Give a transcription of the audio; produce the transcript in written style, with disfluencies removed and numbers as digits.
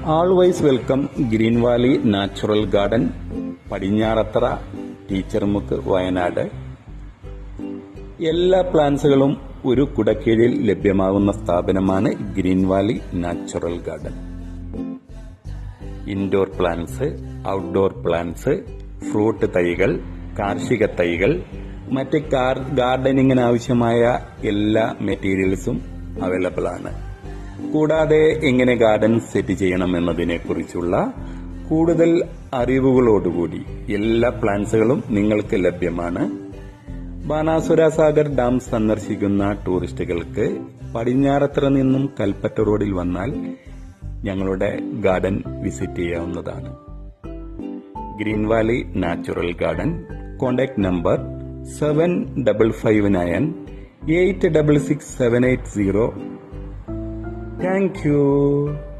ആൾവൈസ് welcome green valley natural garden, Padinjarathara, Teachermukku, Wayanad. എല്ലാ പ്ലാന്റ്സുകളും ഒരു കുടക്കീഴിൽ ലഭ്യമാകുന്ന സ്ഥാപനമാണ് green valley natural garden. Indoor plants, outdoor plants, fruit തൈകൾ, കാർഷിക തൈകൾ, മറ്റ് ഗാർഡനിങ്ങിന് ആവശ്യമായ എല്ലാ മെറ്റീരിയൽസും അവൈലബിൾ ആണ്. കൂടാതെ എങ്ങനെ ഗാർഡൻ സെറ്റ് ചെയ്യണം എന്നതിനെ കുറിച്ചുള്ള കൂടുതൽ അറിവുകളോടുകൂടി എല്ലാ പ്ലാന്റ്സുകളും നിങ്ങൾക്ക് ലഭ്യമാണ്. ബാനാസുര സാഗർ ഡാം സന്ദർശിക്കുന്ന ടൂറിസ്റ്റുകൾക്ക് പടിഞ്ഞാറത്തറ നിന്നും കൽപ്പറ്റ റോഡിൽ വന്നാൽ ഞങ്ങളുടെ ഗാർഡൻ വിസിറ്റ് ചെയ്യാവുന്നതാണ്. Green valley natural garden. Contact number 7559 866780. Thank you.